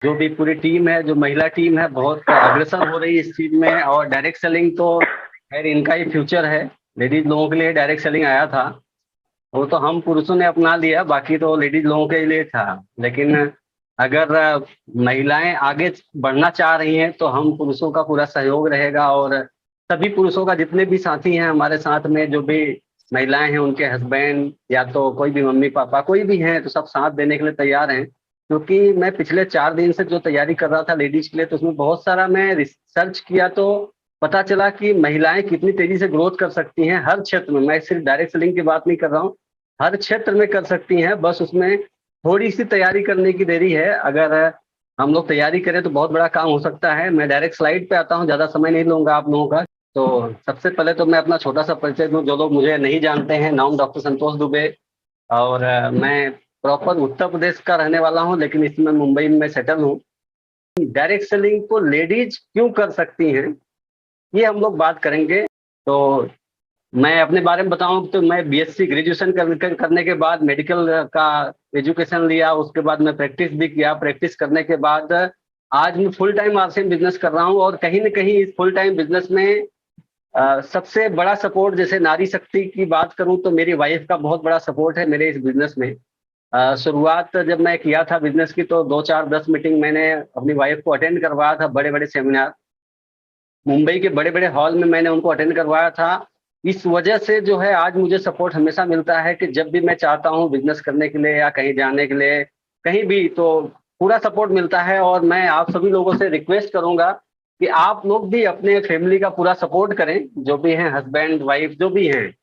जो भी पूरी टीम है, जो महिला टीम है, बहुत अग्रसर हो रही है इस चीज में। और डायरेक्ट सेलिंग तो खैर इनका ही फ्यूचर है। लेडीज लोगों के लिए डायरेक्ट सेलिंग आया था, वो तो हम पुरुषों ने अपना लिया, बाकी तो लेडीज लोगों के लिए था। लेकिन अगर महिलाएं आगे बढ़ना चाह रही हैं तो हम पुरुषों का पूरा सहयोग रहेगा। और सभी पुरुषों का, जितने भी साथी हैं हमारे साथ में, जो भी महिलाएं हैं, उनके हस्बैंड या तो कोई भी मम्मी पापा कोई भी हैं, तो सब साथ देने के लिए तैयार हैं। क्योंकि मैं पिछले 4 दिन से जो तैयारी कर रहा था लेडीज के लिए, तो उसमें बहुत सारा मैं रिसर्च किया, तो पता चला कि महिलाएं कितनी तेजी से ग्रोथ कर सकती हैं हर क्षेत्र में। मैं सिर्फ डायरेक्ट सेलिंग की बात नहीं कर रहा हूँ, हर क्षेत्र में कर सकती हैं। बस उसमें थोड़ी सी तैयारी करने की देरी है। अगर हम लोग तैयारी करें तो बहुत बड़ा काम हो सकता है। मैं डायरेक्ट स्लाइड पे आता हूँ, ज़्यादा समय नहीं लूंगा आप लोगों का। तो सबसे पहले तो मैं अपना छोटा सा परिचय दूं, जो लोग मुझे नहीं जानते हैं। नाम डॉक्टर संतोष दुबे। और मैं प्रॉपर उत्तर प्रदेश का रहने वाला हूँ, लेकिन इसमें मुंबई में सेटल हूँ। डायरेक्ट सेलिंग को लेडीज क्यों कर सकती हैं, ये हम लोग बात करेंगे। तो मैं अपने बारे में बताऊं तो मैं बीएससी ग्रेजुएशन करने के बाद मेडिकल का एजुकेशन लिया। उसके बाद मैं प्रैक्टिस भी किया। प्रैक्टिस करने के बाद आज मैं फुल टाइम आरसीएम बिजनेस कर रहा हूं। और कहीं ना कहीं इस फुल टाइम बिजनेस में सबसे बड़ा सपोर्ट, जैसे नारी शक्ति की बात करूं तो मेरी वाइफ का बहुत बड़ा सपोर्ट है मेरे इस बिजनेस में। शुरुआत जब मैं किया था बिजनेस की, तो 2 4 10 मीटिंग मैंने अपनी वाइफ को अटेंड करवाया था, बड़े बड़े सेमिनार मुंबई के बड़े बड़े हॉल में मैंने उनको अटेंड करवाया था। इस वजह से जो है आज मुझे सपोर्ट हमेशा मिलता है कि जब भी मैं चाहता हूँ बिजनेस करने के लिए या कहीं जाने के लिए, कहीं भी, तो पूरा सपोर्ट मिलता है। और मैं आप सभी लोगों से रिक्वेस्ट करूंगा कि आप लोग भी अपने फैमिली का पूरा सपोर्ट करें, जो भी हैं, हस्बैंड वाइफ जो भी हैं,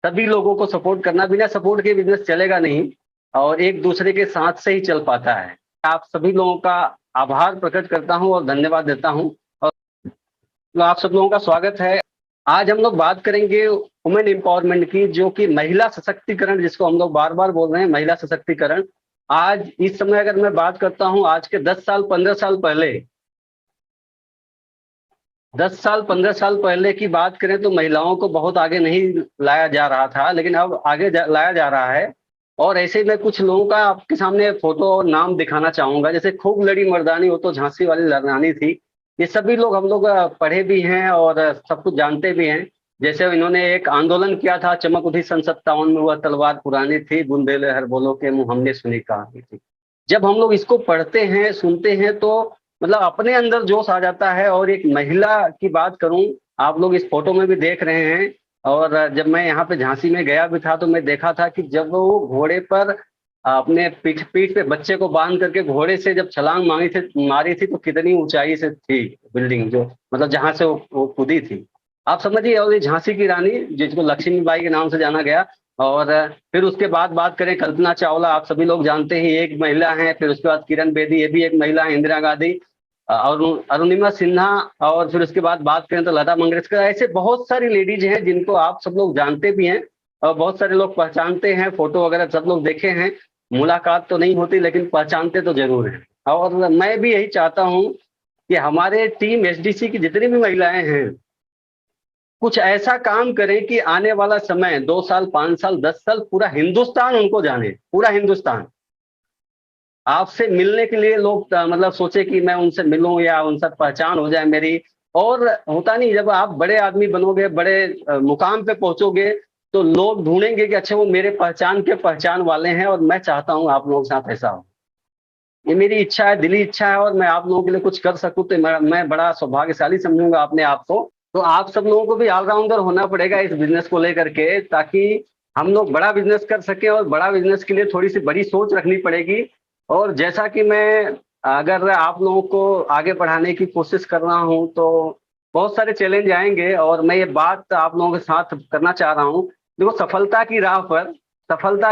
सभी लोगों को सपोर्ट करना। बिना सपोर्ट के बिजनेस चलेगा नहीं, और एक दूसरे के साथ से ही चल पाता है। आप सभी लोगों का आभार प्रकट करता हूँ और धन्यवाद देता हूँ। तो आप सब लोगों का स्वागत है। आज हम लोग बात करेंगे वुमेन एम्पावरमेंट की, जो कि महिला सशक्तिकरण, जिसको हम लोग बार बार बोल रहे हैं, महिला सशक्तिकरण। आज इस समय अगर मैं बात करता हूं, आज के 10 साल 15 साल पहले, 10 साल 15 साल पहले की बात करें तो महिलाओं को बहुत आगे नहीं लाया जा रहा था, लेकिन अब आगे लाया जा रहा है। और ऐसे ही मैं कुछ लोगों का आपके सामने फोटो और नाम दिखाना चाहूंगा। जैसे खूब लड़ी मर्दानी, वो तो झांसी वाली लड़ानी थी। ये सभी लोग हम लोग पढ़े भी हैं और सब कुछ जानते भी हैं। जैसे इन्होंने एक आंदोलन किया था, चमक उठी सन 57 में, वह तलवार पुरानी थी, बुंदेले हर बोलो के मुंह हमने सुनी कहानी थी। जब हम लोग इसको पढ़ते हैं, सुनते हैं, तो मतलब अपने अंदर जोश आ जाता है। और एक महिला की बात करूं, आप लोग इस फोटो में भी देख रहे हैं। और जब मैं यहाँ पे झांसी में गया भी था, तो मैं देखा था कि जब वो घोड़े पर अपने पीठ पीठ पे बच्चे को बांध करके घोड़े से जब छलांग मारी थी, तो कितनी ऊंचाई से थी बिल्डिंग, जो मतलब जहां से वो कूदी थी, आप समझिए। और ये झांसी की रानी, जिसको लक्ष्मीबाई के नाम से जाना गया। और फिर उसके बाद बात करें, कल्पना चावला, आप सभी लोग जानते हैं, एक महिला हैं। फिर उसके बाद किरण बेदी, ये भी एक महिला है। इंदिरा गांधी, और अरुणिमा सिन्हा। और फिर उसके बाद बात करें तो लता मंगेशकर। ऐसे बहुत सारी लेडीज हैं जिनको आप सब लोग जानते भी हैं, और बहुत सारे लोग पहचानते हैं। फोटो वगैरह सब लोग देखे हैं। मुलाकात तो नहीं होती, लेकिन पहचानते तो जरूर हैं। और मैं भी यही चाहता हूं कि हमारे टीम एसडीसी की जितनी भी महिलाएं हैं, कुछ ऐसा काम करें कि आने वाला समय, 2 साल 5 साल 10 साल, पूरा हिंदुस्तान उनको जाने, पूरा हिंदुस्तान। आपसे मिलने के लिए लोग मतलब सोचे कि मैं उनसे मिलूं या उनसे पहचान हो जाए मेरी। और होता नहीं, जब आप बड़े आदमी बनोगे, बड़े मुकाम पे पहुंचोगे, तो लोग ढूंढेंगे कि अच्छा वो मेरे पहचान के पहचान वाले हैं। और मैं चाहता हूं आप लोगों के साथ ऐसा हो। ये मेरी इच्छा है, दिली इच्छा है। और मैं आप लोगों के लिए कुछ कर सकूं तो मैं बड़ा सौभाग्यशाली समझूंगा अपने आप को। तो आप सब लोगों को भी ऑलराउंडर होना पड़ेगा इस बिजनेस को लेकर के, ताकि हम लोग बड़ा बिजनेस कर सके। और बड़ा बिजनेस के लिए थोड़ी सी बड़ी सोच रखनी पड़ेगी। और जैसा कि मैं, अगर आप लोगों को आगे बढ़ाने की कोशिश कर रहा हूं, तो बहुत सारे चैलेंज आएंगे। और मैं ये बात आप लोगों के साथ करना चाह रहा हूं। देखो, सफलता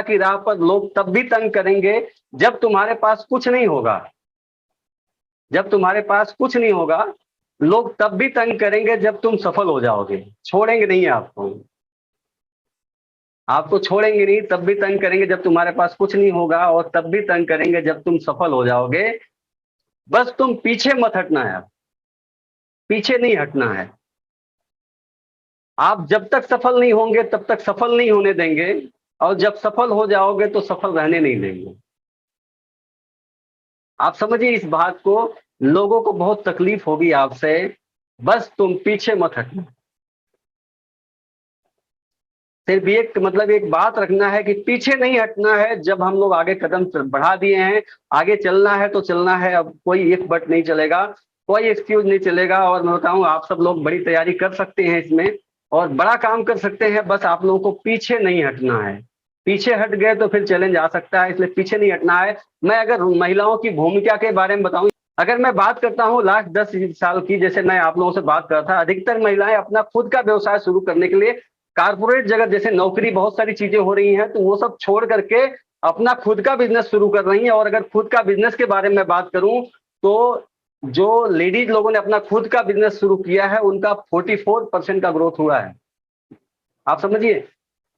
की राह पर लोग तब भी तंग करेंगे जब तुम्हारे पास कुछ नहीं होगा। जब तुम्हारे पास कुछ नहीं होगा, लोग तब भी तंग करेंगे जब तुम सफल हो जाओगे। छोड़ेंगे नहीं आपको। आपको छोड़ेंगे नहीं, तब भी तंग करेंगे जब तुम्हारे पास कुछ नहीं होगा, और तब भी तंग करेंगे जब तुम सफल हो जाओगे। बस तुम पीछे मत हटना है। पीछे नहीं हटना है। आप जब तक सफल नहीं होंगे तब तक सफल नहीं होने देंगे। और जब सफल हो जाओगे तो सफल रहने नहीं देंगे। आप समझिए इस बात को, लोगों को बहुत तकलीफ होगी आपसे, बस तुम पीछे मत हटना। सिर्फ एक मतलब एक बात रखना है कि पीछे नहीं हटना है। जब हम लोग आगे कदम बढ़ा दिए हैं, आगे चलना है तो चलना है, अब कोई इफ बट नहीं चलेगा, कोई एक्सक्यूज नहीं चलेगा। और मैं बताऊं, आप सब लोग बड़ी तैयारी कर सकते हैं इसमें और बड़ा काम कर सकते हैं, बस आप लोगों को पीछे नहीं हटना है। पीछे हट गए तो फिर चैलेंज आ सकता है, इसलिए पीछे नहीं हटना है। मैं अगर महिलाओं की भूमिका के बारे में बताऊं, अगर मैं बात करता हूं लास्ट 10 साल की, जैसे मैं आप लोगों से बात कर रहा था, अधिकतर महिलाएं अपना खुद का व्यवसाय शुरू करने के लिए कारपोरेट जगत, जैसे नौकरी, बहुत सारी चीजें हो रही हैं, तो वो सब छोड़ करके अपना खुद का बिजनेस शुरू कर रही हैं। और अगर खुद का बिजनेस के बारे में बात करूं, तो जो लेडीज लोगों ने अपना खुद का बिजनेस शुरू किया है, उनका 44% का ग्रोथ हुआ है। आप समझिए,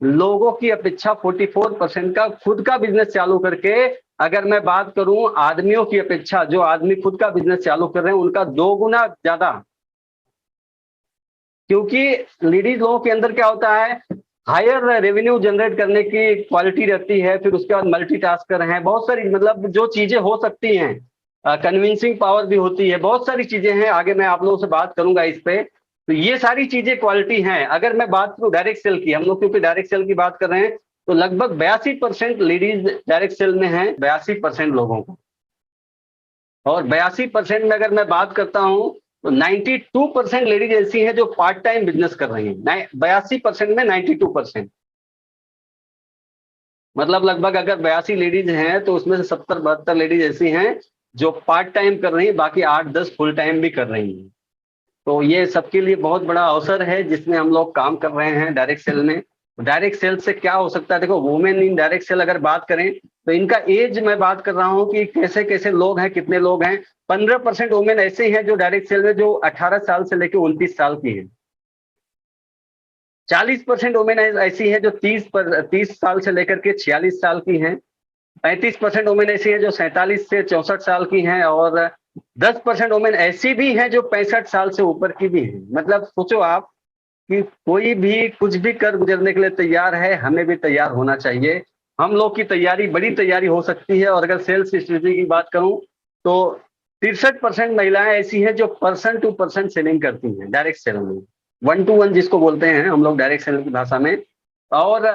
लोगों की अपेक्षा 44% का खुद का बिजनेस चालू करके, अगर मैं बात करूं आदमियों की अपेक्षा, जो आदमी खुद का बिजनेस चालू कर रहे हैं, उनका 2 गुना ज्यादा। क्योंकि लेडीज लोगों के अंदर क्या होता है, हायर रेवेन्यू जनरेट करने की क्वालिटी रहती है, फिर उसके बाद मल्टीटास्कर हैं, बहुत सारी मतलब जो चीजें हो सकती हैं, कन्विंसिंग पावर भी होती है, बहुत सारी चीजें हैं। आगे मैं आप लोगों से बात करूंगा इस पे। तो ये सारी चीजें क्वालिटी हैं। अगर मैं बात करूं डायरेक्ट सेल की, हम लोग क्योंकि डायरेक्ट सेल की बात कर रहे हैं, तो लगभग 82% लेडीज डायरेक्ट सेल में है, 82% लोगों को। और 82% में अगर मैं बात करता हूं, तो 92% लेडीज ऐसी हैं जो पार्ट टाइम बिजनेस कर रही हैं। 82% में 92%, मतलब लगभग अगर 82 लेडीज हैं तो उसमें से 70-72 लेडीज ऐसी हैं जो पार्ट टाइम कर रही हैं, बाकी 8-10 फुल टाइम भी कर रही हैं। तो ये सबके लिए बहुत बड़ा अवसर है जिसमें हम लोग काम कर रहे हैं डायरेक्ट सेल में। डायरेक्ट सेल से क्या हो सकता है, देखो वुमेन इन डायरेक्ट सेल अगर बात करें, तो इनका एज मैं बात कर रहा हूं कि कैसे कैसे लोग हैं, कितने लोग हैं। 15% वुमेन ऐसे हैं जो डायरेक्ट सेल में, जो 18 साल से लेकर 29 साल की है। 40% वुमेन ऐसी है जो 30 साल से लेकर के 46 साल की हैं। 35% वुमेन ऐसी है जो 47 से 64 साल की हैं। और 10% वुमेन ऐसी भी हैं जो 65 साल से ऊपर की भी हैं। मतलब सोचो आप कि कोई भी कुछ भी कर गुजरने के लिए तैयार है, हमें भी तैयार होना चाहिए। हम लोग की तैयारी बड़ी तैयारी हो सकती है। और अगर सेल्स स्ट्रेटेजी की बात करूं, तो 63% महिलाएं ऐसी हैं जो पर्सन टू पर्सन सेलिंग करती हैं डायरेक्ट सेल में, 1 to 1 जिसको बोलते हैं हम लोग डायरेक्ट सेल की भाषा में। और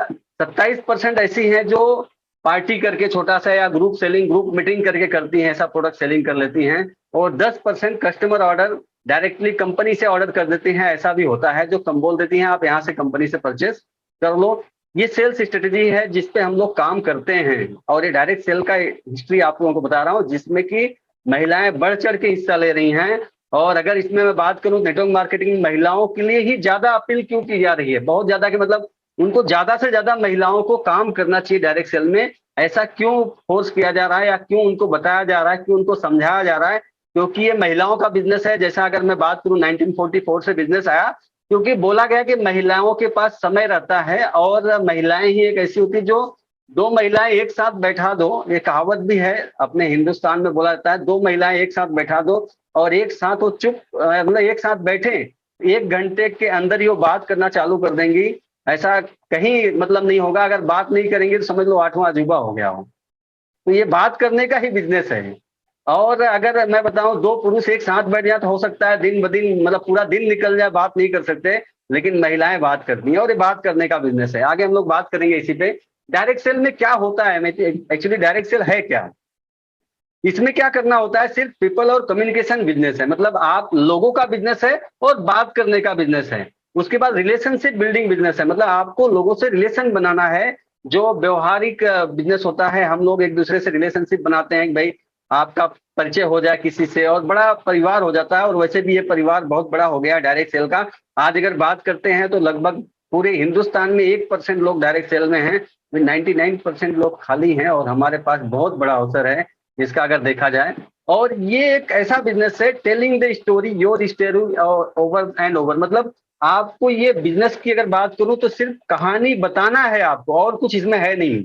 27% ऐसी हैं जो पार्टी करके छोटा सा या ग्रुप सेलिंग, ग्रुप मीटिंग करके करती हैं, ऐसा प्रोडक्ट सेलिंग कर लेती हैं। और 10% कस्टमर ऑर्डर डायरेक्टली कंपनी से ऑर्डर कर देती हैं। ऐसा भी होता है जो कम बोल देती हैं, आप यहाँ से कंपनी से परचेस कर लो। ये सेल्स स्ट्रेटेजी है जिसपे हम लोग काम करते हैं। और ये डायरेक्ट सेल का हिस्ट्री आप लोगों को बता रहा हूँ, जिसमें कि महिलाएं बढ़ चढ़ के हिस्सा ले रही हैं। और अगर इसमें मैं बात करूं, नेटवर्क मार्केटिंग महिलाओं के लिए ही ज्यादा अपील क्यों की जा रही है, बहुत ज्यादा कि मतलब उनको ज्यादा से ज्यादा महिलाओं को काम करना चाहिए डायरेक्ट सेल में। ऐसा क्यों फोर्स किया जा रहा है, या क्यों उनको बताया जा रहा है, क्यों उनको समझाया जा रहा है? क्योंकि ये महिलाओं का बिजनेस है। जैसा अगर मैं बात करूं, 1944 से बिजनेस आया, क्योंकि बोला गया कि महिलाओं के पास समय रहता है, और महिलाएं ही एक ऐसी होती जो, दो महिलाएं एक साथ बैठा दो, ये कहावत भी है अपने हिंदुस्तान में, बोला जाता है दो महिलाएं एक साथ बैठा दो और एक साथ वो चुप, मतलब एक साथ बैठे, 1 घंटे के अंदर ही वो बात करना चालू कर देंगी। ऐसा कहीं मतलब नहीं होगा। अगर बात नहीं करेंगे तो समझ लो 8वां अजूबा हो गया हो। तो ये बात करने का ही बिजनेस है। और अगर मैं बताऊं, दो पुरुष एक साथ बैठ जाए तो हो सकता है दिन ब दिन मतलब पूरा दिन निकल जाए, बात नहीं कर सकते, लेकिन महिलाएं बात करती हैं और ये बात करने का बिजनेस है। आगे हम लोग बात करेंगे इसी पे। डायरेक्ट सेल में क्या होता है, एक्चुअली डायरेक्ट सेल है क्या, इसमें क्या करना होता है, सिर्फ पीपल और कम्युनिकेशन बिजनेस है। मतलब आप लोगों का बिजनेस है और बात करने का बिजनेस है। उसके बाद रिलेशनशिप बिल्डिंग बिजनेस है, मतलब आपको लोगों से रिलेशन बनाना है। जो व्यवहारिक बिजनेस होता है, हम लोग एक दूसरे से रिलेशनशिप बनाते हैं कि भाई आपका परिचय हो जाए किसी से और बड़ा परिवार हो जाता है। और वैसे भी ये परिवार बहुत बड़ा हो गया डायरेक्ट सेल का। आज अगर बात करते हैं तो लगभग पूरे हिंदुस्तान में 1% लोग डायरेक्ट सेल में हैं, 99% लोग खाली हैं। और हमारे पास बहुत बड़ा अवसर है इसका अगर देखा जाए। और ये एक ऐसा बिजनेस है, telling the story your story over and over. मतलब आपको ये बिजनेस की अगर बात करूं तो सिर्फ कहानी बताना है आपको, और कुछ इसमें है नहीं।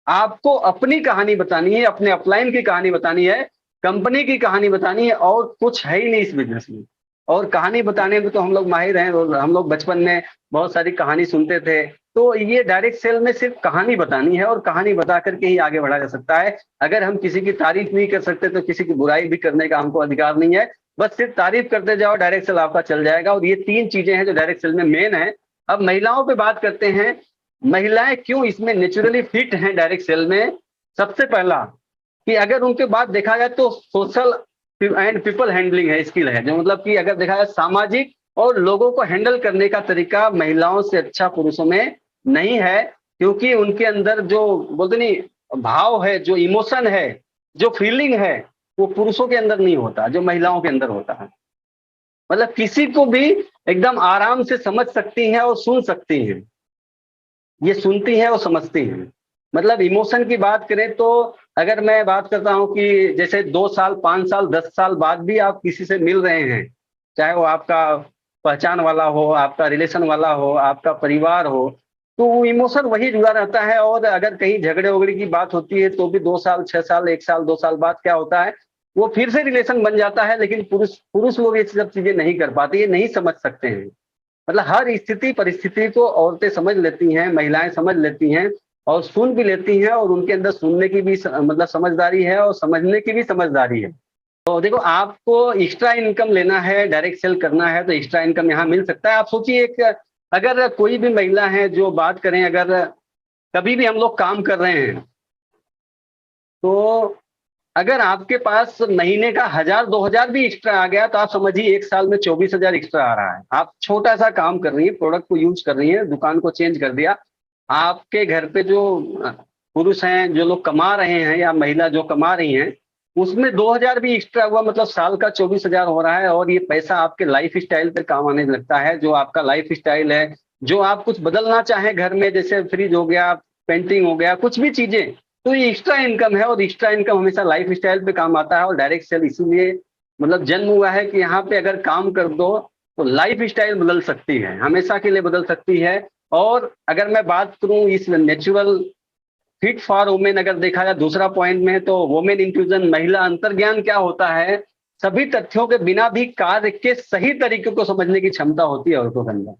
आपको अपनी कहानी बतानी है, अपने अपलाइन की कहानी बतानी है, कंपनी की कहानी बतानी है, और कुछ है ही नहीं इस बिजनेस में। और कहानी बताने में तो हम लोग माहिर हैं, और हम लोग बचपन में बहुत सारी कहानी सुनते थे। तो ये डायरेक्ट सेल में सिर्फ कहानी बतानी है, और कहानी बता करके ही आगे बढ़ा जा सकता है। अगर हम किसी की तारीफ नहीं कर सकते तो किसी की बुराई भी करने का हमको अधिकार नहीं है। बस सिर्फ तारीफ करते जाओ, डायरेक्ट सेल आपका चल जाएगा। और ये 3 चीजें हैं जो डायरेक्ट सेल में मेन है। अब महिलाओं पे बात करते हैं, महिलाएं क्यों इसमें नेचुरली फिट हैं डायरेक्ट सेल में। सबसे पहला कि अगर उनके बाद देखा जाए तो सोशल एंड पीपल हैंडलिंग है, स्किल है, जो मतलब कि अगर देखा जाए सामाजिक और लोगों को हैंडल करने का तरीका महिलाओं से अच्छा पुरुषों में नहीं है। क्योंकि उनके अंदर जो बोलते नहीं भाव है, जो इमोशन है, जो फीलिंग है, वो पुरुषों के अंदर नहीं होता, जो महिलाओं के अंदर होता है। मतलब किसी को भी एकदम आराम से समझ सकती हैं और सुन सकती हैं, ये सुनती हैं और समझती हैं। मतलब इमोशन की बात करें तो अगर मैं बात करता हूं कि जैसे 2 साल 5 साल 10 साल बाद भी आप किसी से मिल रहे हैं, चाहे वो आपका पहचान वाला हो, आपका रिलेशन वाला हो, आपका परिवार हो, तो वो इमोशन वही जुड़ा रहता है। और अगर कहीं झगड़े वगड़े की बात होती है तो भी 2 साल 6 साल 1 साल 2 साल बाद क्या होता है, वो फिर से रिलेशन बन जाता है। लेकिन पुरुष पुरुष लोग ये सब चीजें नहीं कर पाते, ये नहीं समझ सकते हैं। मतलब हर स्थिति परिस्थिति को औरतें समझ लेती हैं, महिलाएं समझ लेती हैं, और सुन भी लेती हैं। और उनके अंदर सुनने की भी मतलब समझदारी है, और समझने की भी समझदारी है। तो देखो, आपको एक्स्ट्रा इनकम लेना है, डायरेक्ट सेल करना है, तो एक्स्ट्रा इनकम यहाँ मिल सकता है। आप सोचिए, एक अगर कोई भी महिला है जो बात करें, अगर कभी भी हम लोग काम कर रहे हैं, तो अगर आपके पास महीने का 1000 2000 भी एक्स्ट्रा आ गया, तो आप समझिए 1 साल में 24,000 एक्स्ट्रा आ रहा है। आप छोटा सा काम कर रही है, प्रोडक्ट को यूज कर रही है, दुकान को चेंज कर दिया। आपके घर पे जो पुरुष हैं, जो लोग कमा रहे हैं, या महिला जो कमा रही हैं, उसमें 2000 भी एक्स्ट्रा हुआ, मतलब साल का 24,000 हो रहा है। और ये पैसा आपके लाइफ स्टाइल पे काम आने लगता है। जो आपका लाइफ स्टाइल है, जो आप कुछ बदलना चाहें घर में, जैसे फ्रिज हो गया, पेंटिंग हो गया, कुछ भी चीजें, तो ये एक्स्ट्रा इनकम है। और एक्स्ट्रा इनकम हमेशा लाइफ स्टाइल पे काम आता है। और डायरेक्ट सेल इसीलिए मतलब जन्म हुआ है कि यहाँ पे अगर काम कर दो तो लाइफ स्टाइल बदल सकती है, हमेशा के लिए बदल सकती है। और अगर मैं बात करूं इस नेचुरल फिट फॉर वुमेन, अगर देखा जाए दूसरा पॉइंट में, तो वुमेन इंक्लूजन, महिला अंतर्ज्ञान क्या होता है, सभी तथ्यों के बिना भी कार्य के सही तरीके को समझने की क्षमता होती है औरतों के अंदर।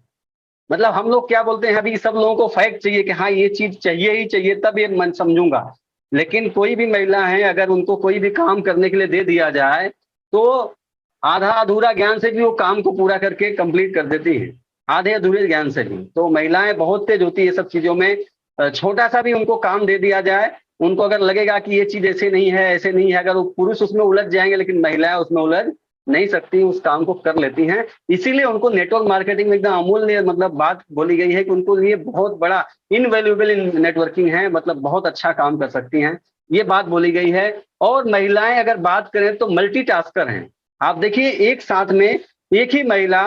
मतलब हम लोग क्या बोलते हैं, अभी सब लोगों को फैक्ट चाहिए कि हाँ ये चीज चाहिए ही चाहिए, तब ये मन समझूंगा। लेकिन कोई भी महिला है, अगर उनको कोई भी काम करने के लिए दे दिया जाए, तो आधा अधूरा ज्ञान से भी वो काम को पूरा करके कंप्लीट कर देती हैं, आधे अधूरे ज्ञान से भी। तो महिलाएं बहुत तेज होती है ये सब चीजों में। छोटा सा भी उनको काम दे दिया जाए, उनको अगर लगेगा कि ये चीज ऐसे नहीं है, ऐसे नहीं है, अगर वो पुरुष उसमें उलझ जाएंगे, लेकिन महिलाएं उसमें उलझ नहीं सकती, उस काम को कर लेती हैं। इसीलिए उनको नेटवर्क मार्केटिंग में एकदम अमूल्य मतलब बात बोली गई है कि उनको लिए बहुत बड़ा इनवैल्यूएबल नेटवर्किंग है, मतलब बहुत अच्छा काम कर सकती हैं, ये बात बोली गई है। और महिलाएं अगर बात करें तो मल्टीटास्कर हैं। आप देखिए, एक साथ में एक ही महिला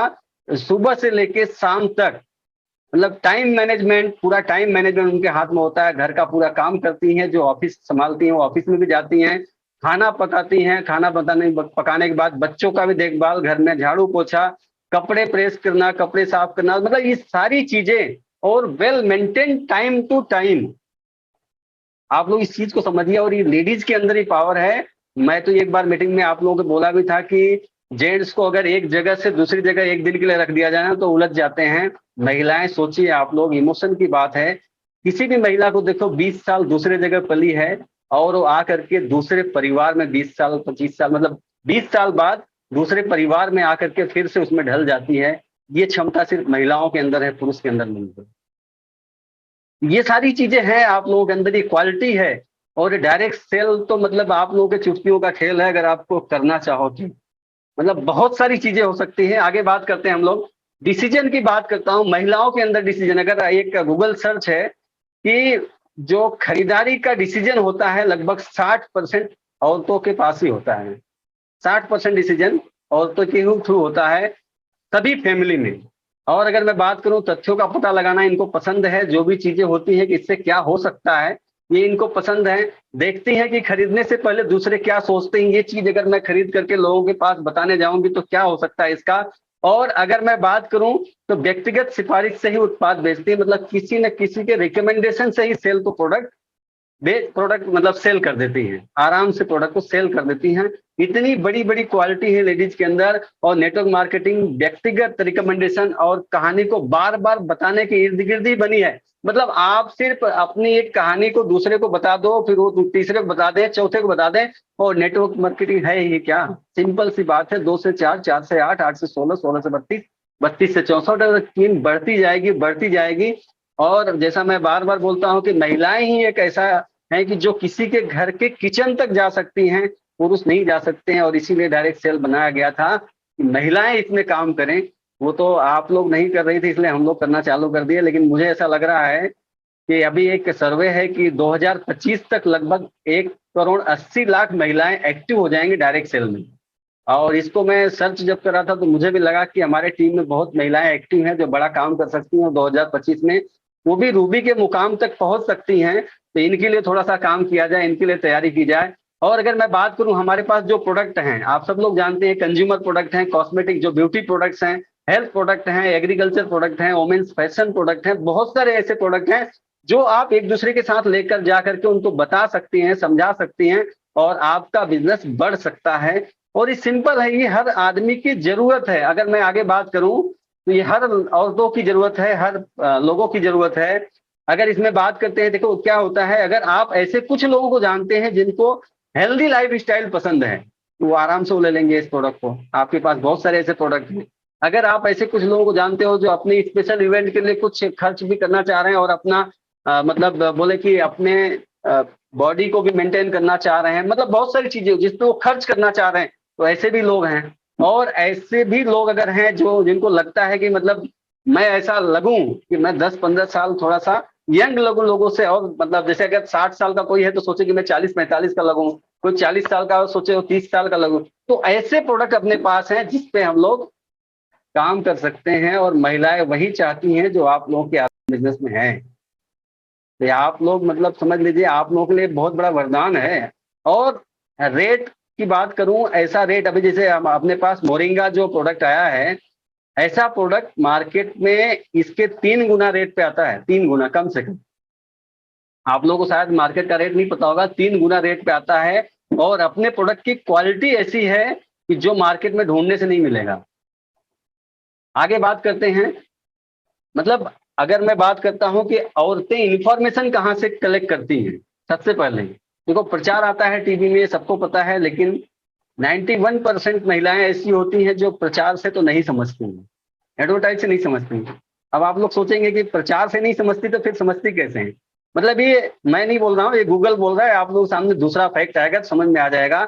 सुबह से लेके शाम तक, मतलब टाइम मैनेजमेंट, पूरा टाइम मैनेजमेंट उनके हाथ में होता है। घर का पूरा काम करती हैं, जो ऑफिस संभालती हैं वो ऑफिस में भी जाती हैं, खाना पकाती हैं, खाना पकाने के बाद बच्चों का भी देखभाल, घर में झाड़ू पोछा, कपड़े प्रेस करना, कपड़े साफ करना, मतलब ये सारी चीजें, और well maintain time to time. आप लोग इस चीज को समझिए, और ये लेडीज के अंदर ही पावर है। मैं तो एक बार मीटिंग में आप लोगों को बोला भी था कि जेंट्स को अगर एक जगह से दूसरी जगह एक दिन के लिए रख दिया जाए ना, तो उलझ जाते हैं। महिलाएं सोचिए आप लोग, इमोशन की बात है। किसी भी महिला को देखो, 20 साल दूसरे जगह पली है, और वो आकर के दूसरे परिवार में 20 साल 25 साल, मतलब 20 साल बाद दूसरे परिवार में आकर के फिर से उसमें ढल जाती है। ये क्षमता सिर्फ महिलाओं के अंदर है, पुरुष के अंदर नहीं है। ये सारी चीजें हैं आप लोगों के अंदर, ये क्वालिटी है। और डायरेक्ट सेल तो मतलब आप लोगों के चुटकियों का खेल है, अगर आपको करना चाहो तो। मतलब बहुत सारी चीजें हो सकती हैं। आगे बात करते हैं हम लोग, डिसीजन की बात करता हूं, महिलाओं के अंदर डिसीजन। अगर एक गूगल सर्च है कि जो खरीदारी का डिसीजन होता है, लगभग 60% औरतों के पास ही होता है। 60% डिसीजन औरतों के थ्रू होता है, सभी फैमिली में। और अगर मैं बात करूं तथ्यों का पता लगाना, इनको पसंद है, जो भी चीजें होती हैं कि इससे क्या हो सकता है, ये इनको पसंद है। देखती हैं कि खरीदने से पहले दूसरे क्या सोचते हैं, ये चीज अगर मैं खरीद करके लोगों के पास बताने जाऊंगी तो क्या हो सकता है इसका। और अगर मैं बात करूं तो व्यक्तिगत सिफारिश से ही उत्पाद बेचती है, मतलब किसी न किसी के रिकमेंडेशन से ही सेल तो प्रोडक्ट बेच प्रोडक्ट मतलब सेल कर देती हैं, आराम से प्रोडक्ट को सेल कर देती हैं। इतनी बड़ी बड़ी क्वालिटी है लेडीज के अंदर, और नेटवर्क मार्केटिंग व्यक्तिगत रिकमेंडेशन और कहानी को बार बार बताने के इर्द गिर्द ही बनी है। मतलब आप सिर्फ अपनी एक कहानी को दूसरे को बता दो, फिर वो तीसरे को बता दें, चौथे को बता दें, और नेटवर्क मार्केटिंग है ये क्या? सिंपल सी बात है, 2 से 4, 4 से 8, 8 से 16, 16 से 32, 32 से 64, अगर टीम बढ़ती जाएगी बढ़ती जाएगी। और जैसा मैं बार बार बोलता हूँ कि महिलाएं ही एक ऐसा है कि जो किसी के घर के किचन तक जा सकती हैं, पुरुष नहीं जा सकते हैं, और इसीलिए डायरेक्ट सेल बनाया गया था कि महिलाएं इसमें काम करें। वो तो आप लोग नहीं कर रही थी इसलिए हम लोग करना चालू कर दिए, लेकिन मुझे ऐसा लग रहा है कि अभी एक सर्वे है कि 2025 तक लगभग 1,80,00,000 महिलाएं एक्टिव हो जाएंगी डायरेक्ट सेल में। और इसको मैं सर्च जब कर रहा था तो मुझे भी लगा कि हमारे टीम में बहुत महिलाएं एक्टिव हैं जो बड़ा काम कर सकती हैं, 2025 में वो भी रूबी के मुकाम तक पहुंच सकती हैं। तो इनके लिए थोड़ा सा काम किया जाए, इनके लिए तैयारी की जाए। और अगर मैं बात करूं, हमारे पास जो प्रोडक्ट हैं, आप सब लोग जानते हैं, कंज्यूमर प्रोडक्ट हैं, कॉस्मेटिक जो ब्यूटी प्रोडक्ट्स हैं, हेल्थ प्रोडक्ट हैं, एग्रीकल्चर प्रोडक्ट हैं, वोमेन्स फैशन प्रोडक्ट हैं, बहुत सारे ऐसे प्रोडक्ट हैं जो आप एक दूसरे के साथ लेकर जा करके उनको बता सकती हैं, समझा सकती हैं, और आपका बिजनेस बढ़ सकता है। और ये सिंपल है, ये हर आदमी की जरूरत है। अगर मैं आगे बात करूं तो ये हर औरतों की जरूरत है, हर लोगों की जरूरत है। अगर इसमें बात करते हैं, देखो क्या होता है, अगर आप ऐसे कुछ लोगों को जानते हैं जिनको हेल्दी लाइफ स्टाइल पसंद है, तो वो आराम से वो ले लेंगे इस प्रोडक्ट को। आपके पास बहुत सारे ऐसे प्रोडक्ट हैं। अगर आप ऐसे कुछ लोगों को जानते हो जो अपने स्पेशल इवेंट के लिए कुछ खर्च भी करना चाह रहे हैं, और अपना मतलब बोले कि अपने बॉडी को भी मेंटेन करना चाह रहे हैं, मतलब बहुत सारी चीजें जिसपे वो खर्च करना चाह रहे हैं, तो ऐसे भी लोग हैं। और ऐसे भी लोग अगर हैं जो जिनको लगता है कि मतलब मैं ऐसा लगूं कि मैं 10-15 साल थोड़ा सा यंग लगूं लोगों से, और मतलब जैसे अगर 60 साल का कोई है तो सोचे कि मैं 40-45 का लगूं, कोई 40 साल का सोचे वो 30 साल का लगूं। तो ऐसे प्रोडक्ट अपने पास हैं जिसपे हम लोग काम कर सकते हैं, और महिलाएं वही चाहती हैं जो आप लोगों के बिजनेस में है। तो आप लोग मतलब समझ लीजिए, आप लोगों के लिए बहुत बड़ा वरदान है। और रेट की बात करूं, ऐसा रेट अभी जैसे हम अपने पास मोरिंगा जो प्रोडक्ट आया है, ऐसा प्रोडक्ट मार्केट में इसके 3 गुना रेट पे आता है, 3 गुना कम से कम। आप लोगों को शायद मार्केट का रेट नहीं पता होगा, 3 गुना रेट पे आता है। और अपने प्रोडक्ट की क्वालिटी ऐसी है कि जो मार्केट में ढूंढने से नहीं मिलेगा। आगे बात करते हैं, मतलब अगर मैं बात करता हूं कि औरतें इंफॉर्मेशन कहाँ से कलेक्ट करती हैं, सबसे पहले देखो प्रचार आता है टीवी में, सबको पता है, लेकिन 91% महिलाएं ऐसी होती हैं जो प्रचार से तो नहीं समझती हैं, एडवर्टाइज से नहीं समझती हैं। अब आप लोग सोचेंगे कि प्रचार से नहीं समझती तो फिर समझती कैसे हैं? मतलब ये मैं नहीं बोल रहा हूँ, ये गूगल बोल रहा है, आप लोग सामने दूसरा फैक्ट आएगा तो समझ में आ जाएगा।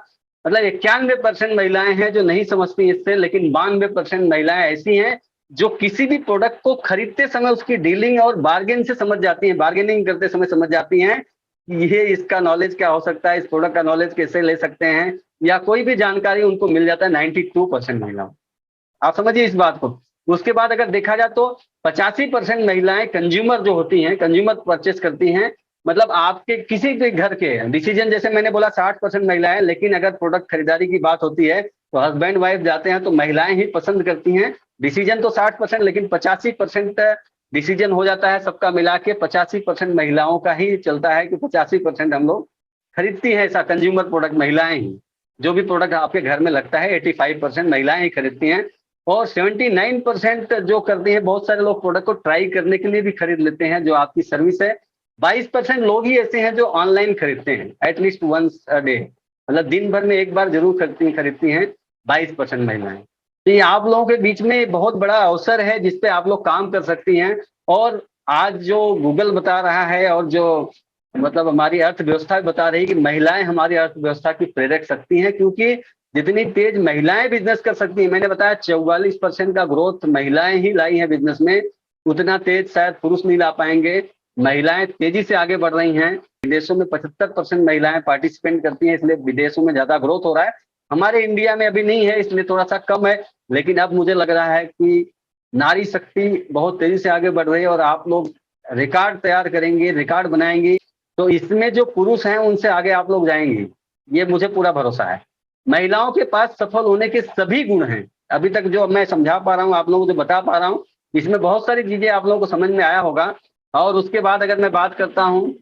मतलब 91% महिलाएं हैं जो नहीं समझती इससे, लेकिन 92% महिलाएं ऐसी हैं जो किसी भी प्रोडक्ट को खरीदते समय उसकी डीलिंग और बार्गेन से समझ जाती हैं, बार्गेनिंग करते समय समझ जाती हैं कि ये इसका नॉलेज क्या हो सकता है, इस प्रोडक्ट का नॉलेज कैसे ले सकते हैं, या कोई भी जानकारी उनको मिल जाता है। 92% महिलाओं, आप समझिए इस बात को। उसके बाद अगर देखा जाए तो 85% महिलाएं कंज्यूमर जो होती हैं, कंज्यूमर परचेस करती हैं। मतलब आपके किसी भी घर के डिसीजन, जैसे मैंने बोला 60% महिलाएं, लेकिन अगर प्रोडक्ट खरीदारी की बात होती है तो हस्बैंड वाइफ जाते हैं तो महिलाएं ही पसंद करती हैं। डिसीजन तो 60%, लेकिन 85% डिसीजन हो जाता है सबका मिला के। 85% महिलाओं का ही चलता है कि 85% हम लोग खरीदती है ऐसा कंज्यूमर प्रोडक्ट महिलाएं ही। जो भी प्रोडक्ट आपके घर में लगता है 85% महिलाएं ही खरीदती हैं। और 79% जो करते हैं, बहुत सारे लोग प्रोडक्ट को ट्राई करने के लिए भी खरीद लेते हैं जो आपकी सर्विस है। 22% लोग ही ऐसे हैं जो ऑनलाइन खरीदते हैं एटलीस्ट वंस अ डे, मतलब दिन भर में एक बार जरूर खरीदती हैं 22% महिलाएं। तो ये आप लोगों के बीच में बहुत बड़ा अवसर है जिसपे आप लोग काम कर सकती हैं। और आज जो गूगल बता रहा है, और जो मतलब हमारी अर्थव्यवस्था बता रही है कि महिलाएं हमारी अर्थव्यवस्था की प्रेरक शक्ति हैं, क्योंकि जितनी तेज महिलाएं बिजनेस कर सकती हैं, मैंने बताया 44% का ग्रोथ महिलाएं ही लाई हैं बिजनेस में, उतना तेज शायद पुरुष नहीं ला पाएंगे। महिलाएं तेजी से आगे बढ़ रही हैं। विदेशों में 75% महिलाएं पार्टिसिपेट करती हैं, इसलिए विदेशों में ज्यादा ग्रोथ हो रहा है। हमारे इंडिया में अभी नहीं है, इसलिए थोड़ा सा कम है। लेकिन अब मुझे लग रहा है कि नारी शक्ति बहुत तेजी से आगे बढ़ रही है, और आप लोग रिकॉर्ड तैयार करेंगे, रिकॉर्ड बनाएंगे, तो इसमें जो पुरुष हैं उनसे आगे आप लोग जाएंगे, ये मुझे पूरा भरोसा है। महिलाओं के पास सफल होने के सभी गुण हैं। अभी तक जो मैं समझा पा रहा हूँ, आप लोगों को जो बता पा रहा हूँ, इसमें बहुत सारी चीजें आप लोगों को समझ में आया होगा। और उसके बाद अगर मैं बात करता हूँ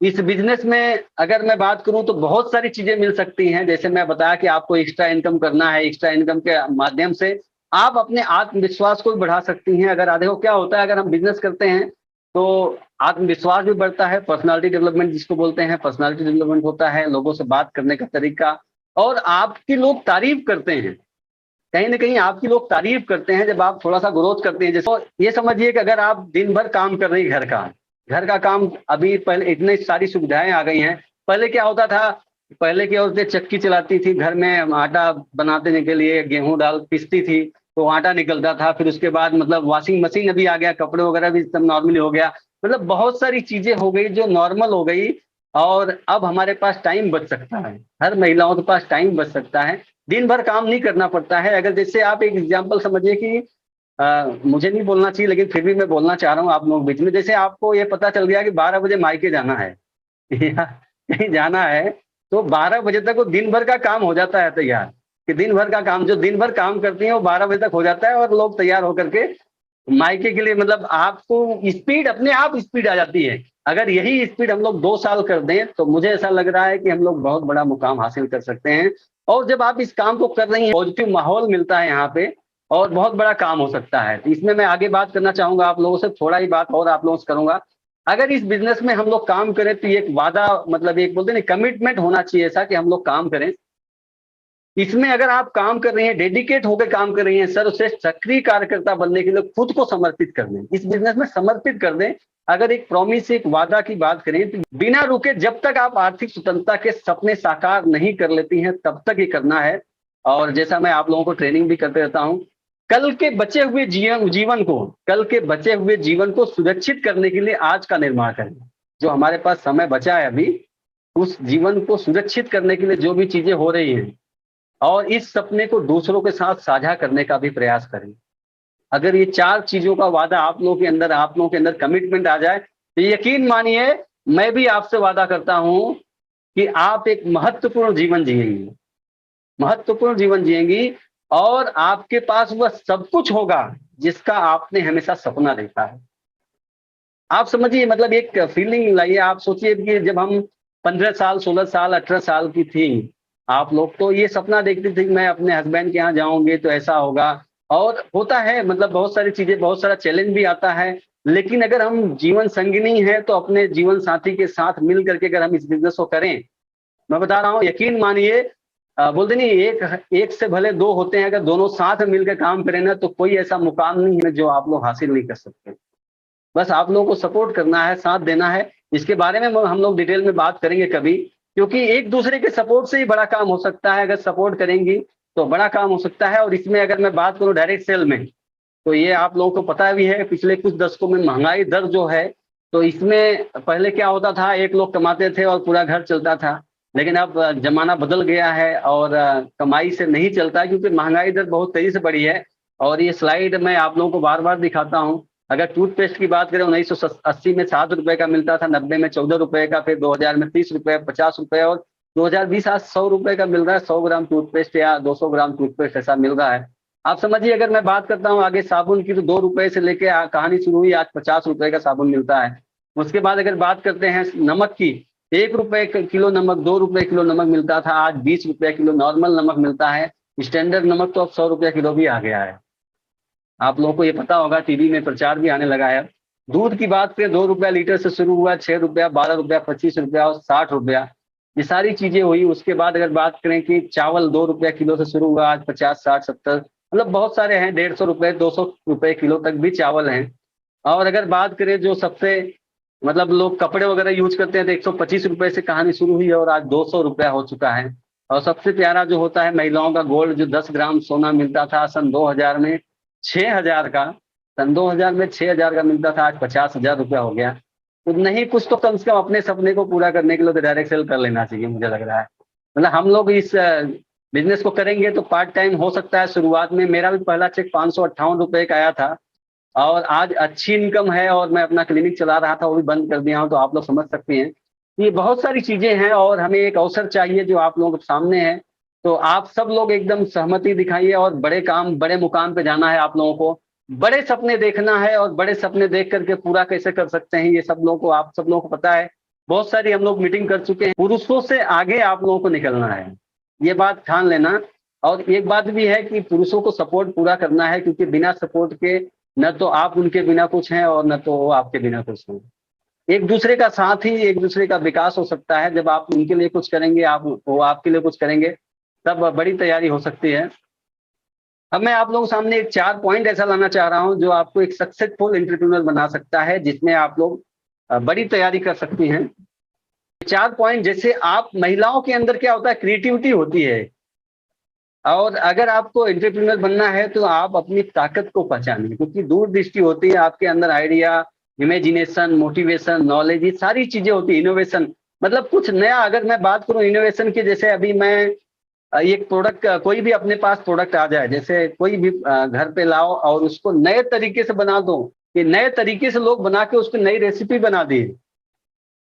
इस बिजनेस में अगर मैं बात करूं तो बहुत सारी चीजें मिल सकती हैं। जैसे मैं बताया कि आपको एक्स्ट्रा इनकम करना है, एक्स्ट्रा इनकम के माध्यम से आप अपने आत्मविश्वास को भी बढ़ा सकती हैं। अगर देखो क्या होता है, अगर हम बिजनेस करते हैं तो आत्मविश्वास भी बढ़ता है, पर्सनालिटी डेवलपमेंट जिसको बोलते हैं, पर्सनालिटी डेवलपमेंट होता है, लोगों से बात करने का तरीका, और आपकी लोग तारीफ करते हैं। कहीं ना कहीं आपकी लोग तारीफ करते हैं जब आप थोड़ा सा ग्रोथ करते हैं। जैसे तो ये समझिए कि अगर आप दिन भर काम कर रही हैं, घर का काम, अभी पहले इतनी सारी सुविधाएं आ गई हैं। पहले क्या होता था, पहले की औरतें चक्की चलाती थी, घर में आटा बनाने के लिए गेहूं डाल पीसती थी, तो आटा निकलता था। फिर उसके बाद मतलब वॉशिंग मशीन अभी आ गया, कपड़े वगैरह भी सब नॉर्मली हो गया। मतलब बहुत सारी चीजें हो गई जो नॉर्मल हो गई, और अब हमारे पास टाइम बच सकता है, हर महिलाओं के पास टाइम बच सकता है, दिन भर काम नहीं करना पड़ता है। अगर जैसे आप एक एग्जांपल समझिए कि मुझे नहीं बोलना चाहिए लेकिन फिर भी मैं बोलना चाह रहा हूँ आप लोग बीच में। जैसे आपको ये पता चल गया कि 12 बजे मायके जाना है या कहीं जाना है, तो 12 बजे तक वो दिन भर का काम हो जाता है तैयार। कि दिन भर का काम जो दिन भर काम करती है वो 12 बजे तक हो जाता है, और लोग तैयार होकर के मायके के लिए, मतलब आपको स्पीड, अपने आप स्पीड आ जाती है। अगर यही स्पीड हम लोग 2 साल कर दें तो मुझे ऐसा लग रहा है कि हम लोग बहुत बड़ा मुकाम हासिल कर सकते हैं। और जब आप इस काम को कर रही हैं, पॉजिटिव माहौल मिलता है यहाँ पे, और बहुत बड़ा काम हो सकता है। तो इसमें मैं आगे बात करना चाहूंगा आप लोगों से, थोड़ा ही बात और आप लोगों से करूंगा। अगर इस बिजनेस में हम लोग काम करें तो एक वादा, मतलब एक बोलते हैं कमिटमेंट होना चाहिए ऐसा कि हम लोग काम करें। इसमें अगर आप काम कर रही हैं, डेडिकेट होकर काम कर रही हैं, सर्वश्रेष्ठ सक्रिय कार्यकर्ता बनने के लिए खुद को समर्पित कर दें, इस बिजनेस में समर्पित कर दें। अगर एक प्रॉमिस, एक वादा की बात करें तो बिना रुके जब तक आप आर्थिक स्वतंत्रता के सपने साकार नहीं कर लेती हैं तब तक ये करना है। और जैसा मैं आप लोगों को ट्रेनिंग भी करते रहता हूं, कल के बचे हुए जीवन को, कल के बचे हुए जीवन को सुरक्षित करने के लिए आज का निर्माण करें। जो हमारे पास समय बचा है अभी, उस जीवन को सुरक्षित करने के लिए जो भी चीजें हो रही हैं, और इस सपने को दूसरों के साथ साझा करने का भी प्रयास करें। अगर ये 4 चीजों का वादा आप लोगों के अंदर कमिटमेंट आ जाए तो यकीन मानिए, मैं भी आपसे वादा करता हूं कि आप एक महत्वपूर्ण जीवन जिएंगी, महत्वपूर्ण जीवन जिएंगी, और आपके पास वह सब कुछ होगा जिसका आपने हमेशा सपना देखा है। आप समझिए, मतलब एक फीलिंग लाइए। आप सोचिए कि जब हम 15 साल, 16 साल, 18 साल की थी, आप लोग तो ये सपना देखते थे कि मैं अपने हस्बैंड के यहाँ जाऊंगे तो ऐसा होगा। और होता है, मतलब बहुत सारी चीजें, बहुत सारा चैलेंज भी आता है। लेकिन अगर हम जीवन संगिनी है तो अपने जीवन साथी के साथ मिल करके अगर हम इस बिजनेस को करें, मैं बता रहा हूँ, यकीन मानिए, बोलते नहीं, एक एक से भले दो होते हैं, अगर दोनों साथ मिलकर काम करें ना तो कोई ऐसा मुकाम नहीं है जो आप लोग हासिल नहीं कर सकते। बस आप लोगों को सपोर्ट करना है, साथ देना है। इसके बारे में हम लोग डिटेल में बात करेंगे कभी, क्योंकि एक दूसरे के सपोर्ट से ही बड़ा काम हो सकता है। अगर सपोर्ट करेंगी तो बड़ा काम हो सकता है। और इसमें अगर मैं बात करूं डायरेक्ट सेल में, तो ये आप लोगों को पता भी है, पिछले कुछ दशकों में महंगाई दर जो है, तो इसमें पहले क्या होता था, एक लोग कमाते थे और पूरा घर चलता था। लेकिन अब जमाना बदल गया है, और कमाई से नहीं चलता है, क्योंकि महंगाई दर बहुत तेजी से बढ़ी है। और ये स्लाइड मैं आप लोगों को बार बार दिखाता हूँ। अगर टूथपेस्ट की बात करें, 1980 में 7 रुपए का मिलता था, 90 में 14 रुपए का, फिर 2000 में 30 रुपए, 50 रुपए, और 2020 आज 100 रुपए का मिल रहा है। 100 ग्राम टूथपेस्ट या 200 ग्राम टूथपेस्ट ऐसा मिल रहा है। आप समझिए, अगर मैं बात करता हूँ आगे साबुन की, तो 2 रुपए से लेके कहानी शुरू हुई, आज 50 रुपए का साबुन मिलता है। उसके बाद अगर बात करते हैं नमक की, 1 रुपए किलो नमक, 2 रुपए किलो नमक मिलता था, आज 20 रुपए किलो नॉर्मल नमक मिलता है। स्टैंडर्ड नमक तो अब 100 रुपए किलो भी आ गया है। आप लोगों को ये पता होगा, टीवी में प्रचार भी आने लगा है। दूध की बात करें, 2 रुपया लीटर से शुरू हुआ, 6 रुपया, 12 रुपया, 25 रुपया और 60 रुपया, ये सारी चीजें हुई। उसके बाद अगर बात करें कि चावल 2 रुपया किलो से शुरू हुआ, आज 50, 60, 70, मतलब बहुत सारे हैं, 150 रुपए, 200 रुपए किलो तक भी चावल हैं। और अगर बात करें जो सबसे, मतलब लोग कपड़े वगैरह यूज करते हैं, तो 125 रुपए से कहानी शुरू हुई है और आज 200 रुपया हो चुका है। और सबसे प्यारा जो होता है महिलाओं का गोल्ड, जो 10 ग्राम सोना मिलता था सन 2000 में 6000 का, सन 2000 में 6000 का मिलता था, आज 50,000 रुपया हो गया। तो नहीं, कुछ तो कम से कम अपने सपने को पूरा करने के लिए तो डायरेक्ट सेल कर लेना चाहिए, मुझे लग रहा है। मतलब हम लोग इस बिजनेस को करेंगे तो पार्ट टाइम हो सकता है। शुरुआत में मेरा भी पहला चेक 558 रुपए का आया था, और आज अच्छी इनकम है, और मैं अपना क्लिनिक चला रहा था, वो भी बंद कर दिया हूँ। तो आप लोग समझ सकते हैं, ये बहुत सारी चीजें हैं, और हमें एक अवसर चाहिए जो आप लोगों के सामने है। तो आप सब लोग एकदम सहमति दिखाइए, और बड़े काम, बड़े मुकाम पे जाना है आप लोगों को। बड़े सपने देखना है, और बड़े सपने देख करके पूरा कैसे कर सकते हैं, ये सब लोगों को, आप सब लोगों को पता है। बहुत सारी हम लोग मीटिंग कर चुके हैं। पुरुषों से आगे आप लोगों को निकलना है, ये बात ठान लेना। और एक बात भी है कि पुरुषों को सपोर्ट पूरा करना है, क्योंकि बिना सपोर्ट के न तो आप उनके बिना कुछ हैं और न तो वो आपके बिना कुछ हैं। एक दूसरे का साथ ही एक दूसरे का विकास हो सकता है। जब आप उनके लिए कुछ करेंगे, आप वो आपके लिए कुछ करेंगे, तब बड़ी तैयारी हो सकती है। अब मैं आप लोगों के सामने एक 4 पॉइंट ऐसा लाना चाह रहा हूं जो आपको एक सक्सेसफुल एंटरप्रेन्योर बना सकता है, जिसमें आप लोग बड़ी तैयारी कर सकती हैं। 4 पॉइंट, जैसे आप महिलाओं के अंदर क्या होता है, क्रिएटिविटी होती है। और अगर आपको एंटरप्रेन्योर बनना है तो आप अपनी ताकत को पहचानें, क्योंकि दूरदृष्टि होती है आपके अंदर, आइडिया, इमेजिनेशन, मोटिवेशन, नॉलेज, ये सारी चीजें होती है। इनोवेशन मतलब कुछ नया। अगर मैं बात करूं इनोवेशन की, जैसे अभी मैं एक प्रोडक्ट, कोई भी अपने पास प्रोडक्ट आ जाए, जैसे कोई भी घर पे लाओ और उसको नए तरीके से बना दो, कि नए तरीके से लोग बना के उसको नई रेसिपी बना दी,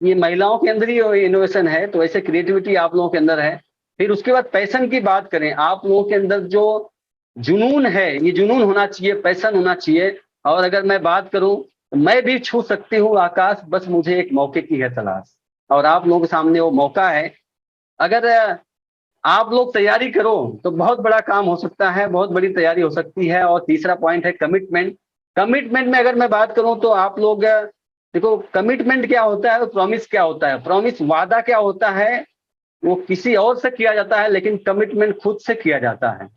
ये महिलाओं के अंदर ही इनोवेशन है। तो ऐसे क्रिएटिविटी आप लोगों के अंदर है। फिर उसके बाद पैशन की बात करें, आप लोगों के अंदर जो जुनून है, ये जुनून होना चाहिए, पैशन होना चाहिए। और अगर मैं बात करूं, मैं भी छू सकती हूँ आकाश, बस मुझे एक मौके की है तलाश। और आप लोगों के सामने वो मौका है। अगर आप लोग तैयारी करो तो बहुत बड़ा काम हो सकता है, बहुत बड़ी तैयारी हो सकती है। और तीसरा पॉइंट है कमिटमेंट। कमिटमेंट में अगर मैं बात करूं तो आप लोग देखो, कमिटमेंट क्या होता है और प्रॉमिस क्या होता है। प्रॉमिस वादा क्या होता है, वो किसी और से किया जाता है, लेकिन कमिटमेंट खुद से किया जाता है।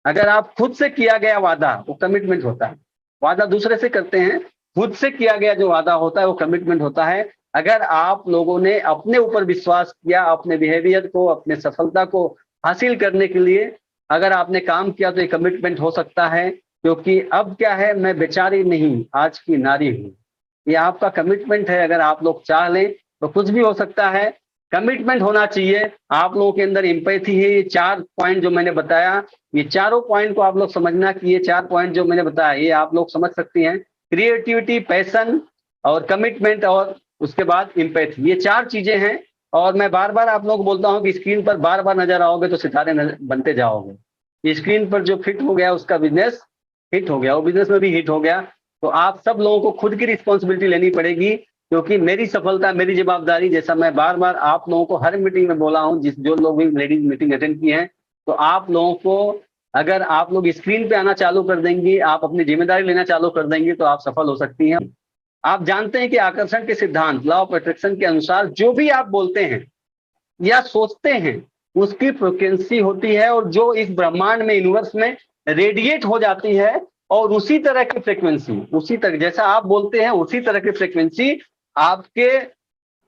अगर आप खुद से किया गया वादा, वो कमिटमेंट होता है। वादा दूसरे से करते हैं, खुद से किया गया जो वादा होता है वो कमिटमेंट होता है। अगर आप लोगों ने अपने ऊपर विश्वास किया, अपने बिहेवियर को, अपने सफलता को हासिल करने के लिए अगर आपने काम किया, तो ये कमिटमेंट हो सकता है। क्योंकि अब क्या है, मैं बेचारी नहीं आज की नारी हूँ, ये आपका कमिटमेंट है। अगर आप लोग चाह लें तो कुछ भी हो सकता है। कमिटमेंट होना चाहिए, आप लोगों के अंदर एम्पैथी है। ये 4 पॉइंट जो मैंने बताया, ये चारों पॉइंट को आप लोग समझना कि ये 4 पॉइंट जो मैंने बताया, ये आप लोग समझ सकती हैं। क्रिएटिविटी, पैशन और कमिटमेंट, और उसके बाद एम्पैथी, ये 4 चीजें हैं। और मैं बार बार आप लोग बोलता हूँ कि स्क्रीन पर बार बार नजर आओगे तो सितारे बनते जाओगे। स्क्रीन पर जो फिट हो गया उसका बिजनेस हिट हो गया, वो बिजनेस में भी हिट हो गया। तो आप सब लोगों को खुद की रिस्पॉन्सिबिलिटी लेनी पड़ेगी, क्योंकि मेरी सफलता मेरी जवाबदारी। जैसा मैं बार बार आप लोगों को हर मीटिंग में बोला हूं, जो लोग भी लेडीज मीटिंग अटेंड की है, तो आप लोगों को, अगर आप लोग स्क्रीन पे आना चालू कर देंगी, आप अपनी जिम्मेदारी लेना चालू कर देंगी, तो आप सफल हो सकती हैं। आप जानते हैं कि आकर्षण के सिद्धांत, लॉ ऑफ अट्रैक्शन के अनुसार, जो भी आप बोलते हैं या सोचते हैं, उसकी फ्रिक्वेंसी होती है, और जो इस ब्रह्मांड में, यूनिवर्स में रेडिएट हो जाती है। और उसी तरह की फ्रिक्वेंसी, उसी तरह जैसा आप बोलते हैं, उसी तरह की फ्रिक्वेंसी आपके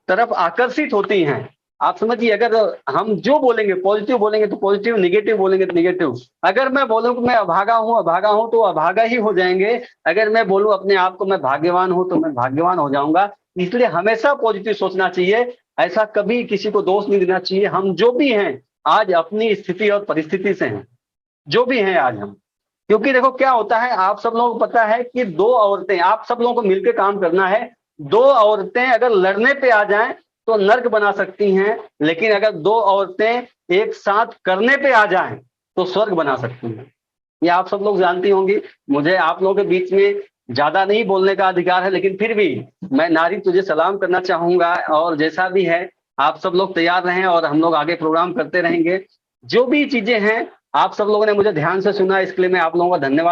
तरफ आकर्षित होती हैं। आप समझिए, अगर हम जो बोलेंगे पॉजिटिव बोलेंगे तो पॉजिटिव, निगेटिव बोलेंगे तो निगेटिव। अगर मैं बोलूं कि मैं अभागा हूं तो अभागा ही हो जाएंगे। अगर मैं बोलूं अपने आप को मैं भाग्यवान हूं तो मैं भाग्यवान हो जाऊंगा। इसलिए हमेशा पॉजिटिव सोचना चाहिए, ऐसा कभी किसी को दोष नहीं देना चाहिए। हम जो भी हैं आज अपनी स्थिति और परिस्थिति से हैं, जो भी हैं आज हम। क्योंकि देखो क्या होता है, आप सब लोगों को पता है कि 2 औरतें, आप सब लोगों को मिलकर काम करना है। 2 औरतें अगर लड़ने पे आ जाएं तो नर्क बना सकती हैं, लेकिन अगर 2 औरतें एक साथ करने पे आ जाएं तो स्वर्ग बना सकती हैं। ये आप सब लोग जानती होंगी। मुझे आप लोगों के बीच में ज्यादा नहीं बोलने का अधिकार है, लेकिन फिर भी मैं नारी तुझे सलाम करना चाहूंगा। और जैसा भी है, आप सब लोग तैयार रहें और हम लोग आगे प्रोग्राम करते रहेंगे। जो भी चीजें हैं, आप सब लोगों ने मुझे ध्यान से सुना, इसके लिए मैं आप लोगों का धन्यवाद।